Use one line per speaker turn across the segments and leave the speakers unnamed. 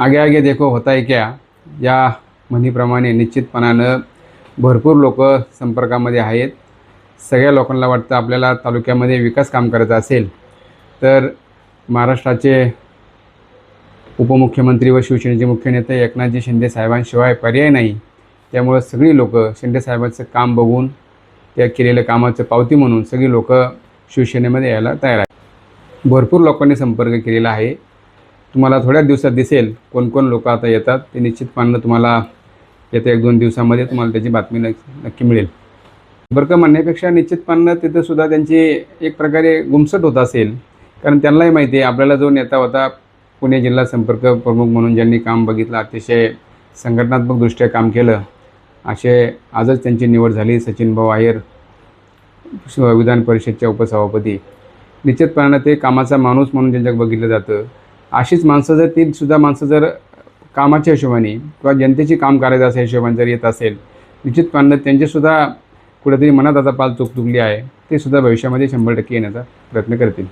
आगे आगे देखो होता है क्या या म्हणीप्रमाणे निश्चितपणानं भरपूर लोक संपर्कामध्ये आहेत। सगळ्या लोकांना वाटतं आपल्याला तालुक्यामध्ये विकास काम करायचा असेल तर महाराष्ट्राचे उपमुख्यमंत्री व शिवसेनेचे मुख्य नेते एकनाथजी शिंदे साहेबांशिवाय पर्याय नाही। त्यामुळे सगळी लोक शिंदे साहेबांचं काम बघून त्या केलेल्या कामाचं पावती म्हणून सगळी लोक शिवसेनेमध्ये यायला तयार आहेत। भरपूर लोकांनी संपर्क केलेला आहे। तुम्हाला थोड्या दिवसात दिसेल कोण कोण लोक आता येतात ते निश्चितपणे तुम्हाला येत्या 1-2 दिवसांमध्ये तुम्हाला त्याची बातमी नक्की मिळेल। संपर्क म्हणण्यापेक्षा निश्चितपणे तिथं सुद्धा त्यांची एक प्रकारे गुमसट होत असेल, कारण त्यांनाही माहिती आहे आपल्याला जो नेता होता पुणे जिल्हा संपर्क प्रमुख म्हणून ज्यांनी काम बघितलं, अतिशय संघटनात्मकदृष्ट्या काम केलं, असे आजच त्यांची निवड झाली। सचिन भाऊ आहेर विधान परिषदचे उपसभापती, निश्चितपणे ते कामाचा माणूस म्हणून ज्यांच्याकडे बघितलं जातं। अशीच माणसं जर ती सुद्धा माणसं जर कामाच्या हिशोबाने किंवा जनतेची काम करायचं अशा हिशोबाने जर येत असेल, निश्चितपणे त्यांचेसुद्धा कुठेतरी मनात आता पाल चुकली आहे, ते सुद्धा भविष्यामध्ये 100% येण्याचा प्रयत्न करतील।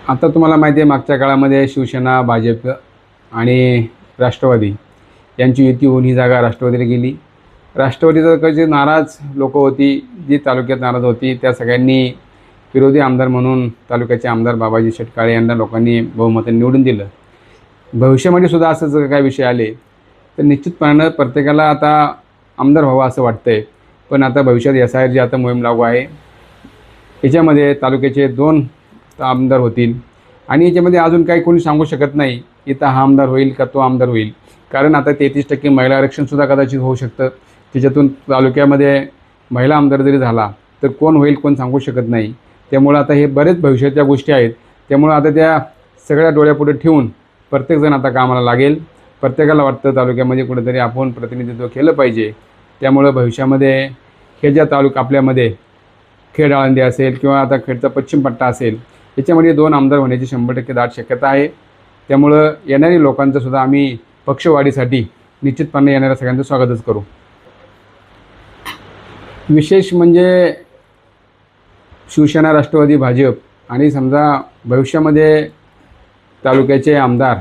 आता तुम्हाला माहिती आहे मागच्या काळामध्ये शिवसेना, भाजप आणि राष्ट्रवादी यांची युती होऊन ही जागा राष्ट्रवादीला गेली। राष्ट्रवादीचा जे नाराज लोक होती, जी तालुक्यात नाराज होती, त्या सगळ्यांनी विरोधी आमदार म्हणून तालुक्याचे आमदार बाबाजी शेटकाळे यांना लोकांनी बहुमताने निवडून दिलं। भविष्यामध्ये सुद्धा असंच काही विषय आले तर निश्चितपणे प्रत्येकाला आता आमदार व्हावं असं वाटतंय। पण आता भविष्यात SIR जी आता मोहीम लागू आहे, याच्यामध्ये तालुक्याचे 2 आमदार होतील आणि याच्यामध्ये अजून काही कोणी सांगू शकत नाही इथं हा आमदार होईल का तो आमदार होईल, कारण आता 33% महिला आरक्षणसुद्धा कदाचित होऊ शकतं। त्याच्यातून तालुक्यामध्ये महिला आमदार जरी झाला तर कोण होईल कोण सांगू शकत नाही। त्यामुळे आता हे बरेच भविष्याच्या गोष्टी आहेत। त्यामुळे आता त्या सगळ्या डोळ्यापुढे ठेवून प्रत्येकजण आता कामाला लागेल। प्रत्येकाला वाटतं तालुक्यामध्ये कुठेतरी आपण प्रतिनिधित्व केलं पाहिजे। त्यामुळे भविष्यामध्ये हे ज्या तालुका आपल्यामध्ये खेड आळंदी असेल किंवा आता खेडचा पश्चिम पट्टा असेल, याच्यामध्ये 2 आमदार होण्याची 100% दाट शक्यता आहे। त्यामुळं येणाऱ्या लोकांचं सुद्धा आम्ही पक्षवाढीसाठी निश्चितपणे येणाऱ्या सगळ्यांचं स्वागतच करू। विशेष म्हणजे शिवसेना, राष्ट्रवादी, भाजप आणि समजा भविष्यामध्ये तालुक्याचे आमदार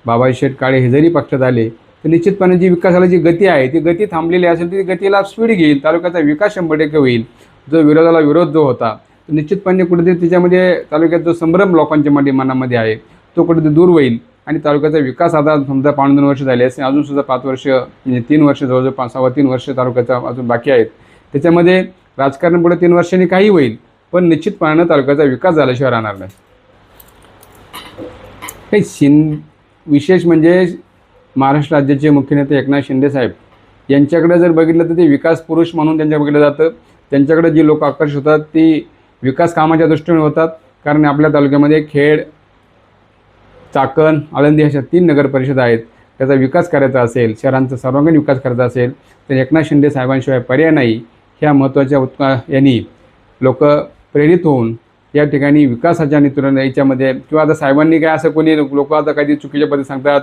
बाबाजी शेटकाळे हे जरी पक्षात आले तर निश्चितपणे जी विकासाला जी गती आहे ती गती थांबलेली असेल ती गतीला स्पीड घेईल, तालुक्याचा विकास 100% होईल। जो विरोधाला विरोध जो होता तो निश्चितपणे कुठेतरी त्याच्यामध्ये तालुक्यात जो संभ्रम लोकांच्या मनामध्ये आहे तो कुठेतरी दूर होईल आणि तालुक्याचा विकास आता समजा 5-2 वर्ष झाले असेल, अजूनसुद्धा 5 वर्ष म्हणजे 3 वर्ष जवळजवळ 3 वर्ष तालुक्याचा अजून बाकी आहेत। त्याच्यामध्ये राजकारण पुढे 3 वर्षांनी काही होईल, पण निश्चितपणे तालुक्याचा विकास झाल्याशिवाय राहणार नाही। विशेष म्हणजे महाराष्ट्र राज्याचे मुख्य नेते एकनाथ शिंदे साहेब यांच्याकडे जर बघितलं तर ते विकास पुरुष म्हणून त्यांच्या बघितलं जातं। त्यांच्याकडे जी लोक आकर्षित होतात ती विकास कामाच्या दृष्टीने होतात, कारण आपल्या तालुक्यामध्ये खेड, चाकण, आळंदी अशा 3 नगर परिषद आहेत। त्याचा विकास करायचा असेल, शहरांचा सर्वांगीण विकास करायचा असेल तर एकनाथ शिंदे साहेबांशिवाय पर्याय नाही। ह्या महत्त्वाच्या यांनी लोक प्रेरित होऊन या ठिकाणी विकासाच्या नेतृत्वाने याच्यामध्ये किंवा आता साहेबांनी काय असं कोणी लोक आता काही चुकीच्या पद्धती सांगतात,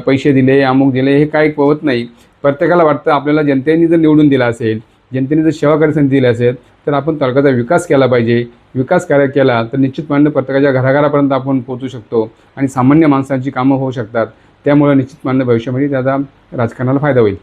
पैसे दिले, अमुक दिले, हे काही होत नाही। प्रत्येकाला वाटतं आपल्याला जनतेने जर निवडून दिला असेल, जनतेने जर सेवा करायची संधी दिली असेल तर आपण तालुक्याचा विकास केला पाहिजे। विकास कार्य केला तर निश्चितपणे प्रत्येकाच्या घराघरापर्यंत आपण पोहोचू शकतो आणि सामान्य माणसांची कामं होऊ शकतात। त्यामुळे निश्चितपणे भविष्यामध्ये त्याचा राजकारणाला फायदा होईल।